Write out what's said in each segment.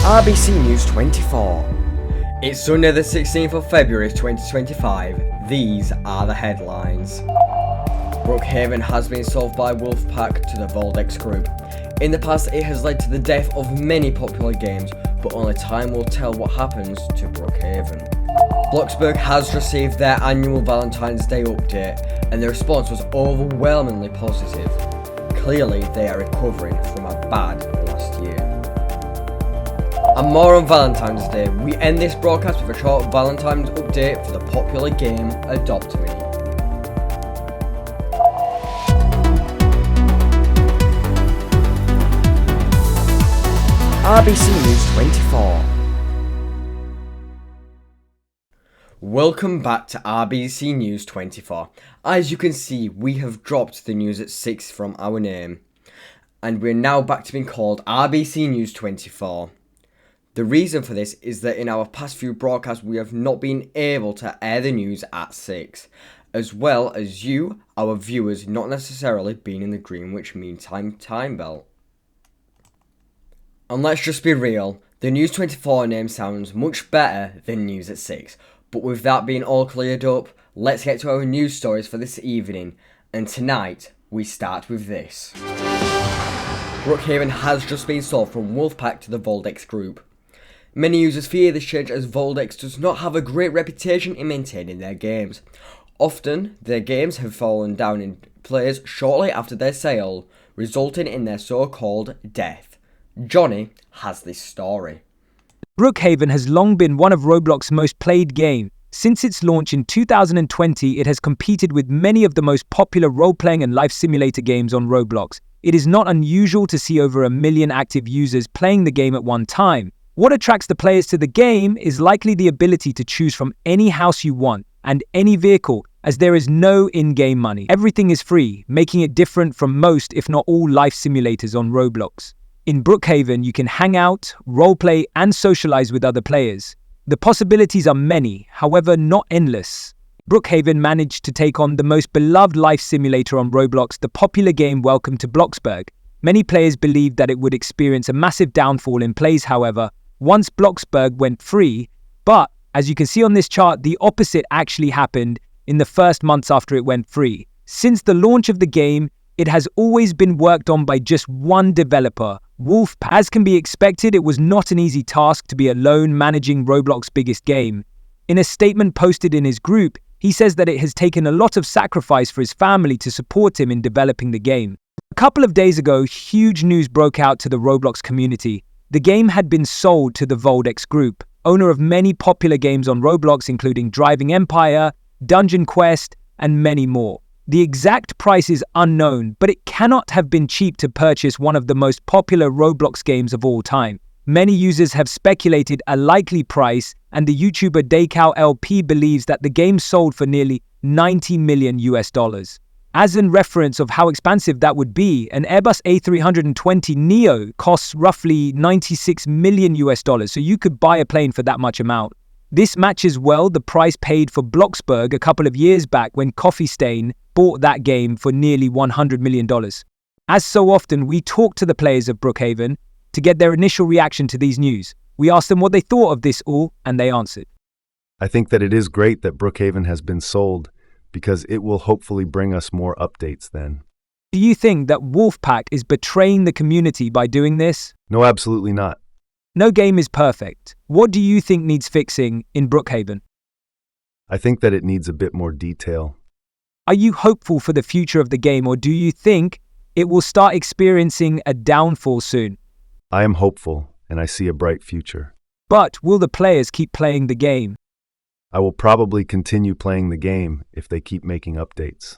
RBC News 24. It's Sunday the 16th of February 2025. These are the headlines. Brookhaven has been sold by Wolfpack to the Valentines group. In the past, it has led to the death of many popular games, but only time will tell what happens to Brookhaven. Bloxburg has received their annual Valentine's Day update, and the response was overwhelmingly positive. Clearly, they are recovering from a bad last year. And more on Valentine's Day, we end this broadcast with a short Valentine's update for the popular game Adopt Me. RBC News 24. Welcome back to RBC News 24. As you can see, we have dropped the news at 6 from our name, and we're now back to being called RBC News 24. The reason for this is that in our past few broadcasts we have not been able to air the news at 6, as well as you, our viewers, not necessarily being in the Greenwich Mean Time belt. And let's just be real, the News 24 name sounds much better than News at 6, but with that being all cleared up, let's get to our news stories for this evening, and tonight we start with this. Brookhaven has just been sold from Wolfpack to the Valentines group. Many users fear this change as Valentines does not have a great reputation in maintaining their games. Often, their games have fallen down in players shortly after their sale, resulting in their so-called death. Johnny has this story. Brookhaven has long been one of Roblox's most played games. Since its launch in 2020, it has competed with many of the most popular role-playing and life simulator games on Roblox. It is not unusual to see over 1 million active users playing the game at one time. What attracts the players to the game is likely the ability to choose from any house you want and any vehicle, as there is no in-game money. Everything is free, making it different from most, if not all, life simulators on Roblox. In Brookhaven, you can hang out, roleplay, and socialize with other players. The possibilities are many, however not endless. Brookhaven managed to take on the most beloved life simulator on Roblox, the popular game Welcome to Bloxburg. Many players believed that it would experience a massive downfall in plays, however, once Bloxburg went free, but as you can see on this chart, the opposite actually happened in the first months after it went free. Since the launch of the game, it has always been worked on by just one developer, Wolfpack. As can be expected, it was not an easy task to be alone managing Roblox's biggest game. In a statement posted in his group, he says that it has taken a lot of sacrifice for his family to support him in developing the game. A couple of days ago, huge news broke out to the Roblox community. The game had been sold to the Valentines group, owner of many popular games on Roblox including Driving Empire, Dungeon Quest, and many more. The exact price is unknown, but it cannot have been cheap to purchase one of the most popular Roblox games of all time. Many users have speculated a likely price, and the YouTuber Daycow LP believes that the game sold for nearly $90 million. As in reference of how expensive that would be, an Airbus A320 Neo costs roughly $96 million, so you could buy a plane for that much amount. This matches well the price paid for Bloxburg a couple of years back when Coffee Stain bought that game for nearly $100 million. As so often, we talk to the players of Brookhaven to get their initial reaction to these news. We asked them what they thought of this all, and they answered. I think that it is great that Brookhaven has been sold, because it will hopefully bring us more updates then. Do you think that Wolfpack is betraying the community by doing this? No, absolutely not. No game is perfect. What do you think needs fixing in Brookhaven? I think that it needs a bit more detail. Are you hopeful for the future of the game, or do you think it will start experiencing a downfall soon? I am hopeful, and I see a bright future. But will the players keep playing the game? I will probably continue playing the game if they keep making updates.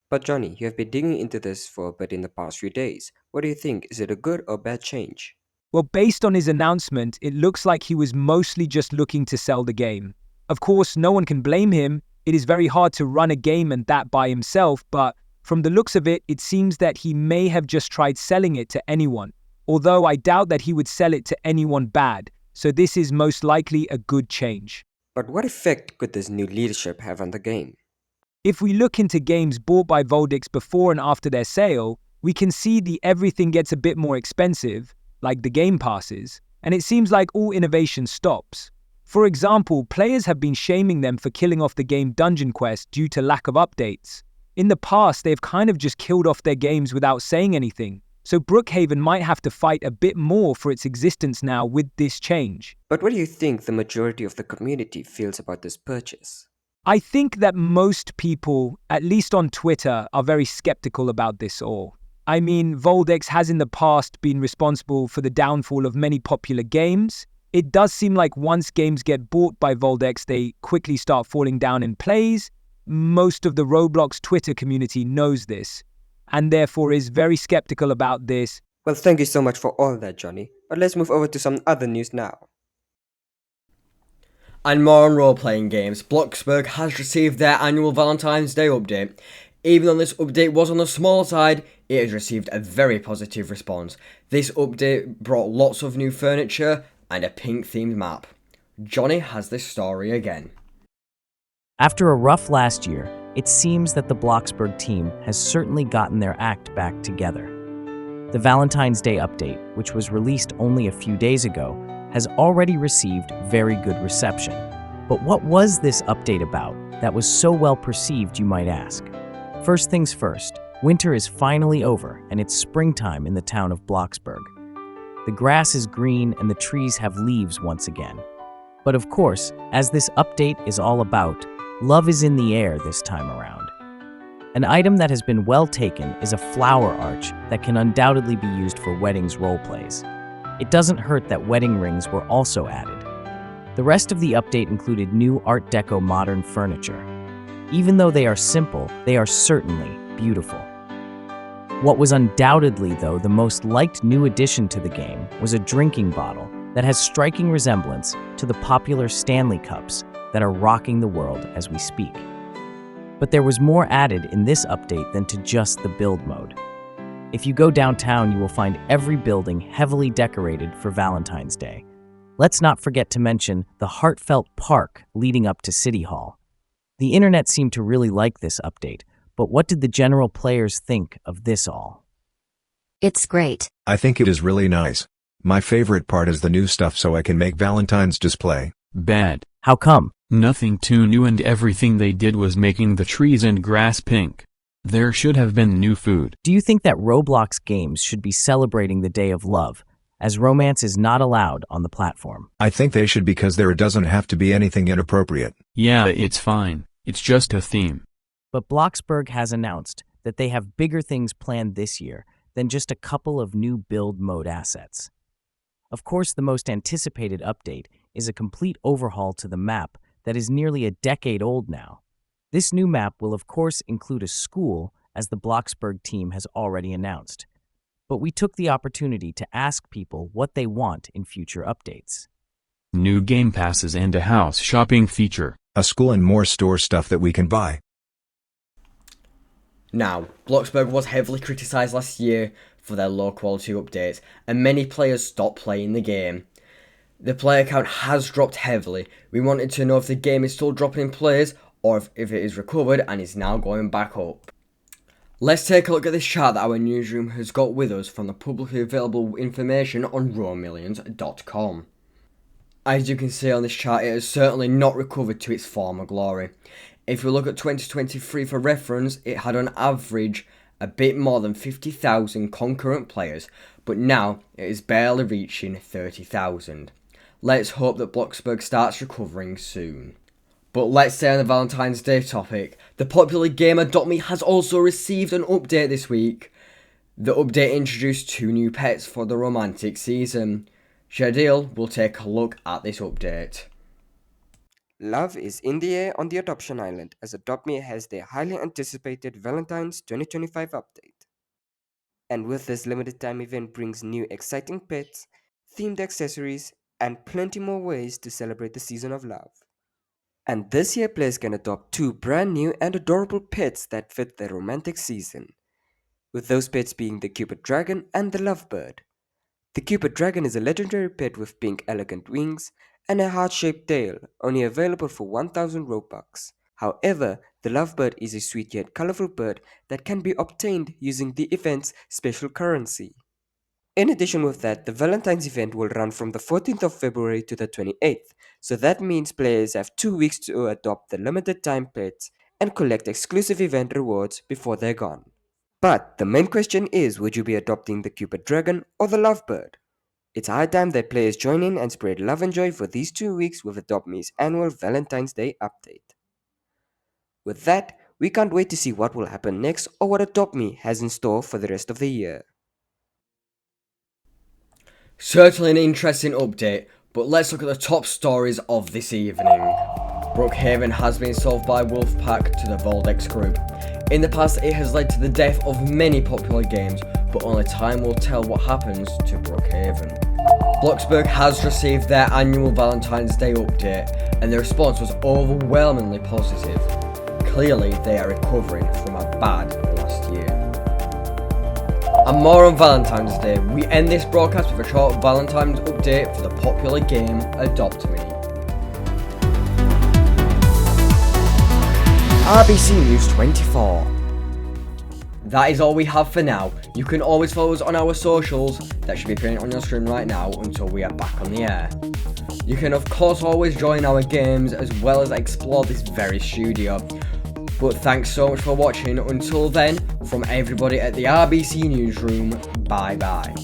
But Johnny, you have been digging into this for a bit in the past few days. What do you think? Is it a good or bad change? Well, based on his announcement, it looks like he was mostly just looking to sell the game. Of course, no one can blame him. It is very hard to run a game and that by himself, but from the looks of it, it seems that he may have just tried selling it to anyone. Although I doubt that he would sell it to anyone bad. So this is most likely a good change. But what effect could this new leadership have on the game? If we look into games bought by Valentines before and after their sale, we can see everything gets a bit more expensive. like the game passes, and it seems like all innovation stops. For example, players have been shaming them for killing off the game Dungeon Quest due to lack of updates. In the past, they've kind of just killed off their games without saying anything, so Brookhaven might have to fight a bit more for its existence now with this change. But what do you think the majority of the community feels about this purchase? I think that most people, at least on Twitter, are very skeptical about this all. I mean, Voldex has in the past been responsible for the downfall of many popular games. It does seem like once games get bought by Voldex, they quickly start falling down in plays. Most of the Roblox Twitter community knows this, and therefore is very skeptical about this. Well, thank you so much for all that, Johnny. But let's move over to some other news now. And more on role-playing games, Bloxburg has received their annual Valentine's Day update. Even though this update was on the small side, it has received a very positive response. This update brought lots of new furniture and a pink-themed map. Johnny has this story again. After a rough last year, it seems that the Bloxburg team has certainly gotten their act back together. The Valentine's Day update, which was released only a few days ago, has already received very good reception. But what was this update about that was so well perceived, you might ask? First things first, winter is finally over and it's springtime in the town of Bloxburg. The grass is green and the trees have leaves once again. But of course, as this update is all about, love is in the air this time around. An item that has been well taken is a flower arch that can undoubtedly be used for weddings roleplays. It doesn't hurt that wedding rings were also added. The rest of the update included new Art Deco modern furniture. Even though they are simple, they are certainly beautiful. What was undoubtedly, though, the most liked new addition to the game was a drinking bottle that has striking resemblance to the popular Stanley Cups that are rocking the world as we speak. But there was more added in this update than to just the build mode. If you go downtown, you will find every building heavily decorated for Valentine's Day. Let's not forget to mention the heartfelt park leading up to City Hall. The internet seemed to really like this update, but what did the general players think of this all? It's great. I think it is really nice. My favorite part is the new stuff so I can make Valentine's display. Bad. How come? Nothing too new and everything they did was making the trees and grass pink. There should have been new food. Do you think that Roblox games should be celebrating the Day of Love, as romance is not allowed on the platform? I think they should because there doesn't have to be anything inappropriate. Yeah, it's fine. It's just a theme. But Bloxburg has announced that they have bigger things planned this year than just a couple of new build mode assets. Of course, the most anticipated update is a complete overhaul to the map that is nearly a decade old now. This new map will of course include a school, as the Bloxburg team has already announced. But we took the opportunity to ask people what they want in future updates. New game passes and a house shopping feature. A school and more store stuff that we can buy. Now, Bloxburg was heavily criticised last year for their low quality updates, and many players stopped playing the game. The player count has dropped heavily. We wanted to know if the game is still dropping in players, or if it is recovered and is now going back up. Let's take a look at this chart that our newsroom has got with us from the publicly available information on RoMillions.com. As you can see on this chart, it has certainly not recovered to its former glory. If we look at 2023 for reference, it had on average a bit more than 50,000 concurrent players, but now it is barely reaching 30,000. Let's hope that Bloxburg starts recovering soon. But let's stay on the Valentine's Day topic. The popular gamer Dotme has also received an update this week. The update introduced 2 new pets for the romantic season. Shadil will take a look at this update. Love is in the air on the adoption island as Adopt Me has their highly anticipated Valentine's 2025 update. And with this limited time event brings new exciting pets, themed accessories, and plenty more ways to celebrate the season of love. And this year players can adopt 2 brand new and adorable pets that fit their romantic season, with those pets being the Cupid Dragon and the Lovebird. The Cupid Dragon is a legendary pet with pink elegant wings and a heart-shaped tail, only available for 1000 Robux. However, the Lovebird is a sweet yet colorful bird that can be obtained using the event's special currency. In addition with that, the Valentine's event will run from the 14th of February to the 28th, so that means players have 2 weeks to adopt the limited time pets and collect exclusive event rewards before they're gone. But the main question is, would you be adopting the Cupid Dragon or the Lovebird? It's high time that players join in and spread love and joy for these 2 weeks with Adopt Me's annual Valentine's Day update. With that, we can't wait to see what will happen next or what Adopt Me has in store for the rest of the year. Certainly an interesting update, but let's look at the top stories of this evening. Brookhaven has been sold by Wolfpack to the Voldex Group. In the past, it has led to the death of many popular games, but only time will tell what happens to Brookhaven. Bloxburg has received their annual Valentine's Day update, and the response was overwhelmingly positive. Clearly, they are recovering from a bad last year. And more on Valentine's Day, we end this broadcast with a short Valentine's update for the popular game Adopt Me. RBC News 24. That is all we have for now. You can always follow us on our socials that should be appearing on your screen right now until we are back on the air. You can of course always join our games as well as explore this very studio. But thanks so much for watching. Until then, from everybody at the RBC Newsroom, bye bye.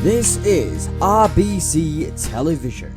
This is RBC Television.